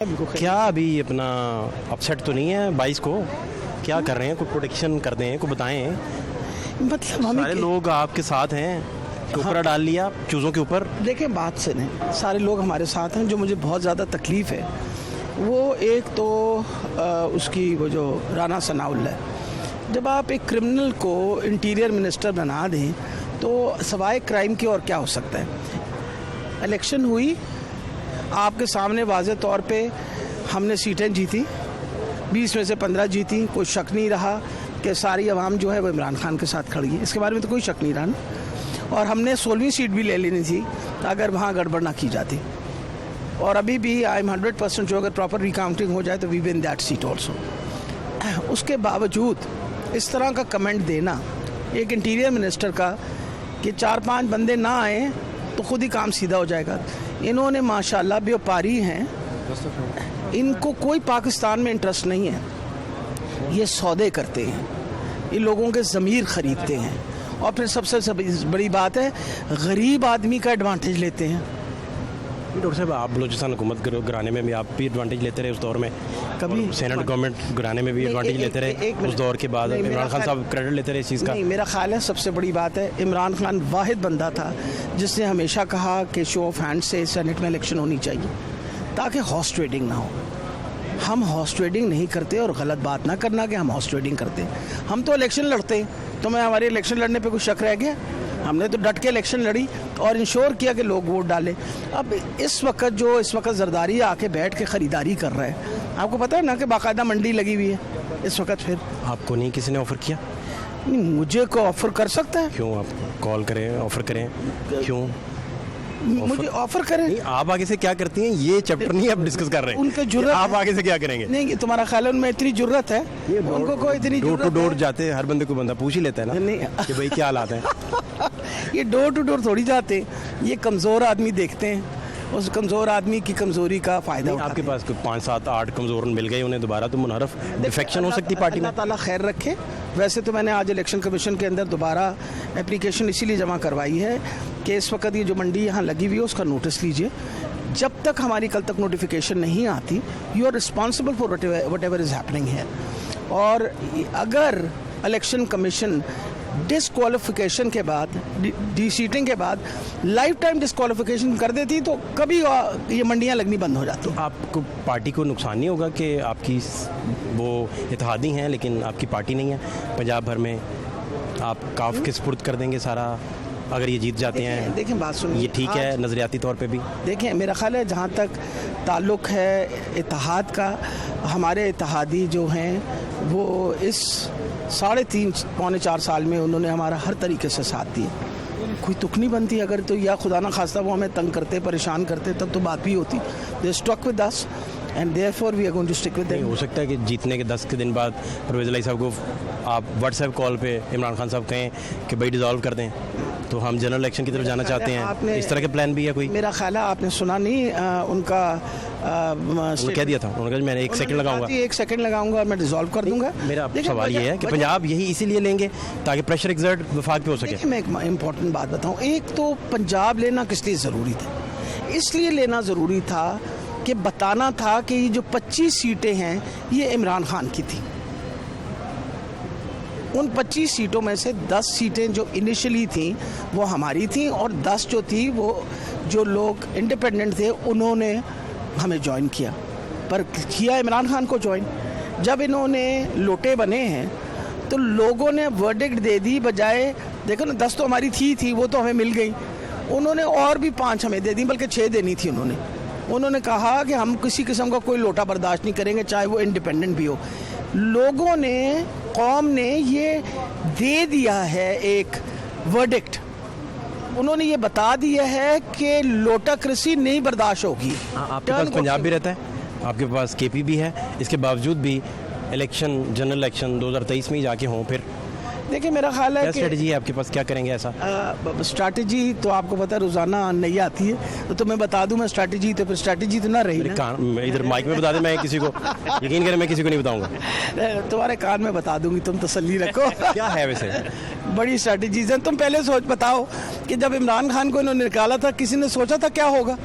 क्या अभी अपना अपसेट तो नहीं है 22 को? क्या कर रहे हैं? कोई प्रोटेक्शन कर दें, कोई बताएं। मतलब हमें सारे लोग आपके साथ हैं, टोकरा डाल लिया चूज़ों के ऊपर। देखिए, बात सुने, सारे लोग हमारे साथ हैं। जो मुझे बहुत ज़्यादा तकलीफ़ है वो एक तो उसकी वो जो राना सनाउल्लाह है। जब आप एक क्रिमिनल को इंटीरियर मिनिस्टर बना दें तो सवाए क्राइम के और क्या हो सकता है। इलेक्शन हुई, आपके सामने वाज़े तौर पे हमने सीटें जीती, 20 में से 15 जीती। कोई शक नहीं रहा कि सारी आवाम जो है वो इमरान खान के साथ खड़ी है, इसके बारे में तो कोई शक नहीं रहा ना। और हमने 16वीं सीट भी ले लेनी थी अगर वहाँ गड़बड़ ना की जाती। और अभी भी आई एम 100% जो अगर प्रॉपर रिकाउंटिंग हो जाए तो we win that seat also. उसके बावजूद इस तरह का कमेंट देना एक इंटीरियर मिनिस्टर का कि 4-5 बंदे ना आए तो खुद ही काम सीधा हो जाएगा। इन्होंने माशाल्लाह व्यापारी हैं, इनको कोई पाकिस्तान में इंटरेस्ट नहीं है। ये सौदे करते हैं, ये लोगों के ज़मीर ख़रीदते हैं और फिर सबसे बड़ी बात है गरीब आदमी का एडवांटेज लेते हैं। डॉक्टर साहब, आप बलूचिस्तान हुकूमत गिराने में भी आप भी एडवांटेज लेते रहे उस दौर में, कभी सेनेट गवर्नमेंट गिराने में भी एडवांटेज लेते रहे उस दौर के बाद। इमरान खान साहब क्रेडिट लेते रहे इस चीज़ का। नहीं, मेरा ख्याल है सबसे बड़ी बात है इमरान खान वाहिद बंदा था जिसने हमेशा कहा कि शो ऑफ हैंड से सेनेट में इलेक्शन होनी चाहिए ताकि हॉर्स ट्रेडिंग ना हो। हम हॉर्स ट्रेडिंग नहीं करते और गलत बात ना करना कि हम हॉर्स ट्रेडिंग करते हैं। हम तो इलेक्शन लड़ते, तो मैं हमारे इलेक्शन लड़ने पे कोई शक रह गया? हमने तो डट के इलेक्शन लड़ी और इंश्योर किया कि लोग वोट डालें। अब इस वक्त जरदारी आके बैठ के ख़रीदारी कर रहा है, आपको पता है ना कि बाकायदा मंडी लगी हुई है इस वक्त। फिर आपको नहीं किसी ने ऑफ़र किया? नहीं, मुझे को ऑफ़र कर सकता है। क्यों आप कॉल करें, ऑफ़र करें, क्यों मुझे ऑफर करें? नहीं, आप आगे से क्या करती हैं ये चैप्टर नहीं आप डिस्कस कर रहे हैं। उनके जुर्रत आप आगे से क्या करेंगे? नहीं, तुम्हारा ख्याल है उनमें इतनी जुर्रत है? उनको कोई इतनी डोर टू डोर जाते हैं, हर बंदे को बंदा पूछ ही लेता है ना नहीं कि भाई क्या हालात हैं। ये डोर टू डोर थोड़ी जाते, ये कमज़ोर आदमी देखते हैं, उस कमज़ोर आदमी की कमज़ोरी का फ़ायदा उठाते हैं। आपके पास 5, 7, 8 कमज़ोर मिल गए उन्हें दोबारा, तो मुनहरफ डिफेक्शन हो सकती है पार्टी में। अल्लाह ताला खैर रखे। वैसे तो मैंने आज इलेक्शन कमीशन के अंदर दोबारा एप्लीकेशन इसीलिए जमा करवाई है कि इस वक्त ये जो मंडी यहाँ लगी हुई है उसका नोटिस लीजिए। जब तक हमारी कल तक नोटिफिकेशन नहीं आती, you are responsible for whatever is happening है। और अगर इलेक्शन कमीशन डिसक्वालिफिकेशन के बाद, डी-सीटिंग के बाद लाइफ टाइम डिसक्वालिफिकेशन कर देती तो कभी ये मंडियां लगनी बंद हो जाती। आपको पार्टी को नुकसान नहीं होगा कि आपकी वो इत्तेहादी हैं लेकिन आपकी पार्टी नहीं है पंजाब भर में? आप काफ के सुपुर्द कर देंगे सारा अगर ये जीत जाते हैं? देखें, बात सुनिए, ये ठीक है नज़रियाती तौर पे भी? देखें, मेरा ख्याल है जहाँ तक ताल्लुक़ है इत्तेहाद का, हमारे इत्तेहादी जो हैं वो इस 3.5 पौने 4 साल में उन्होंने हमारा हर तरीके से साथ दिया। कोई तुक नहीं बनती अगर तो, या खुदा ना खास्ता वो हमें तंग करते, परेशान करते, तब तो बात भी होती। They stuck with us and therefore we are going to stick with them. हो सकता है कि जीतने के 10 के दिन बाद परवेज़ इलाही साहब को आप व्हाट्सएप कॉल पे इमरान खान साहब कहें कि भाई डिज़ोल्व कर दें, तो हम जनरल इलेक्शन की तरफ जाना चाहते हैं। इस तरह के प्लान भी है कोई? मेरा ख्याल है आपने सुना नहीं उनका उन्होंने क्या दिया था? उन्होंने कहा मैंने 1 सेकंड लगाऊंगा, 1 सेकंड लगाऊंगा और मैं डिसॉल्व कर दूंगा। मेरा सवाल ये है कि पंजाब यही इसीलिए लेंगे ताकि प्रेशर एक्सर्ट वफाक पे हो सके। मैं एक इम्पॉर्टेंट बात बताऊं, एक तो पंजाब लेना किस लिए ज़रूरी था? इसलिए लेना ज़रूरी था कि बताना था कि ये जो 25 सीटें हैं ये इमरान खान की थी। उन 25 सीटों में से 10 सीटें जो इनिशियली थी वो हमारी थी और 10 जो थी वो जो लोग इंडिपेंडेंट थे उन्होंने हमें ज्वाइन किया, पर किया इमरान खान को ज्वाइन। जब इन्होंने लोटे बने हैं तो लोगों ने वर्डिक्ट दे दी, बजाय देखो ना 10 तो हमारी थी वो तो हमें मिल गई, उन्होंने और भी 5 हमें दे दी, बल्कि 6 देनी थी उन्होंने कहा कि हम किसी किस्म का कोई लोटा बर्दाश्त नहीं करेंगे चाहे वो इंडिपेंडेंट भी हो। लोगों ने, कौम ने ये दे दिया है एक वर्डिक्ट, उन्होंने ये बता दिया है कि लोटाक्रेसी नहीं बर्दाश्त होगी। आपके पास पंजाब भी रहता है, आपके पास केपी भी है, इसके बावजूद भी इलेक्शन, जनरल इलेक्शन 2023 में ही जाके हों फिर? देखिए, मेरा ख्याल है क्या स्ट्रेटजी है आपके पास, क्या करेंगे ऐसा? स्ट्रैटेजी तो आपको पता है रोज़ाना नई आती है, तो मैं बता दूं मैं स्ट्रैटेजी, तो फिर स्ट्रैटेजी तो ना रही ना। इधर माइक में बता दें, मैं किसी को यकीन करें मैं किसी को नहीं बताऊंगा। तुम्हारे कान में बता दूंगी, तुम तसल्ली रखो। क्या है वैसे? बड़ी स्ट्रैटेजीज हैं। तुम पहले बताओ कि जब इमरान खान को इन्होंने निकाला था किसी ने सोचा था क्या होगा?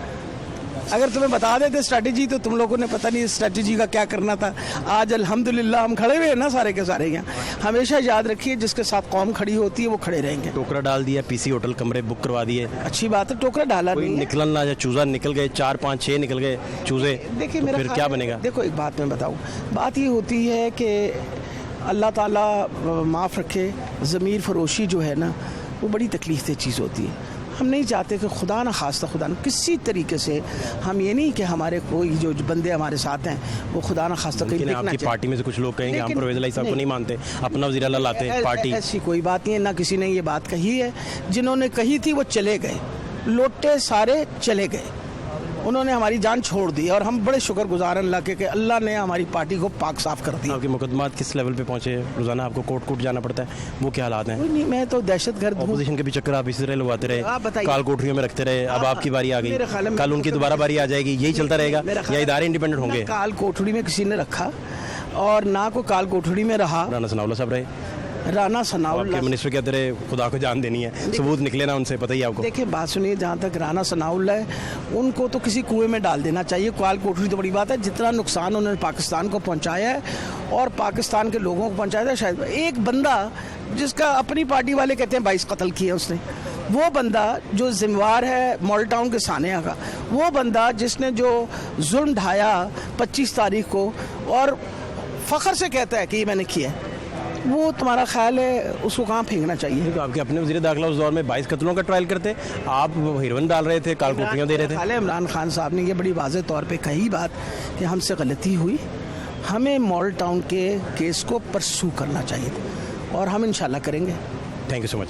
अगर तुम्हें बता देते स्ट्रैटेजी तो तुम लोगों ने पता नहीं स्ट्रैटेजी का क्या करना था। आज अल्हम्दुलिल्लाह हम खड़े हुए हैं ना सारे के सारे यहाँ। हमेशा याद रखिए जिसके साथ कौम खड़ी होती है वो खड़े रहेंगे। टोकरा डाल दिया, पीसी होटल कमरे बुक करवा दिए, अच्छी बात है, टोकरा डाला कोई नहीं है। निकलन ना जाए, चूजा निकल गए 4 5 6 निकल गए चूजे, देखिए तो मेरा फिर ख्याल क्या है- बनेगा? देखो एक बात मैं बताऊँ, बात ये होती है कि अल्लाह ताला माफ़ रखे, ज़मीर फरोशी जो है ना वो बड़ी तकलीफ दह चीज़ होती है। हम नहीं चाहते कि खुदा न खास्ता खुदा न किसी तरीके से, हम ये नहीं कि हमारे कोई जो बंदे हमारे साथ हैं वो खुदा न खास्ता कहीं लेकिन दिखना आपकी चाहिए। पार्टी में से कुछ लोग कहेंगे हम लेकिन- परवेज़ इलाही साहब को नहीं मानते, अपना वज़ीर आला लाते पार्टी। ऐसी कोई बात नहीं है, ना किसी ने ये बात कही है। जिन्होंने कही थी वो चले गए, लोटे सारे चले गए, उन्होंने हमारी जान छोड़ दी और हम बड़े शुक्रगुजार हैं अल्लाह के कि अल्लाह ने हमारी पार्टी को पाक साफ कर दिया। आपके मुकदमात किस लेवल पे पहुंचे? रोजाना आपको कोर्ट जाना पड़ता है, वो क्या हालात हैं? कोई नहीं, मैं तो दहशत गर्द हूँ। अपोजिशन के भी चक्कर आप इसी तरह लगवाते रहे, आप बताइए। काल कोठरियों में रखते रहे, अब आपकी बारी आ मेरे ख्याल गई, में- कल उनकी दोबारा बारी आ जाएगी, यही चलता रहेगा मेरा ख्याल- या इदारे इंडिपेंडेंट ना होंगे? काल कोठड़ी में किसी ने रखा और ना को काल कोठड़ी में रहा। राना सनाउल्लाह साहब रहे, राना आपके सनाउल्लाह, मिनिस्टर कहते रहे खुदा को जान देनी है, सबूत निकले ना उनसे, पता ही है आपको। देखिए बात सुनिए, जहाँ तक राना सनाउल्लाह है उनको तो किसी कुएं में डाल देना चाहिए। काल कोठरी तो बड़ी बात है, जितना नुकसान उन्होंने पाकिस्तान को पहुंचाया है और पाकिस्तान के लोगों को पहुंचाया है, शायद एक बंदा जिसका अपनी पार्टी वाले कहते हैं 22 कत्ल किए उसने, वो बंदा जो जिम्मेवार है मॉडल टाउन के सानिया का, वो बंदा जिसने जो जुल्म ढाया 25 तारीख को और फ़ख्र से कहता है कि ये मैंने किया है, वो तुम्हारा ख्याल है उसको कहाँ फेंकना चाहिए? तो आपके अपने वज़ीर दाखिला उस दौर में 22 कत्लों का ट्रायल करते, आप हिरवन डाल रहे थे, काल कोठरियाँ दे रहे थे। ख्याल है इमरान खान साहब ने ये बड़ी वाज़ेह तौर पे कही बात कि हमसे गलती हुई, हमें मॉडल टाउन के केस को परसू करना चाहिए और हम इंशाल्लाह करेंगे। Thank you so much.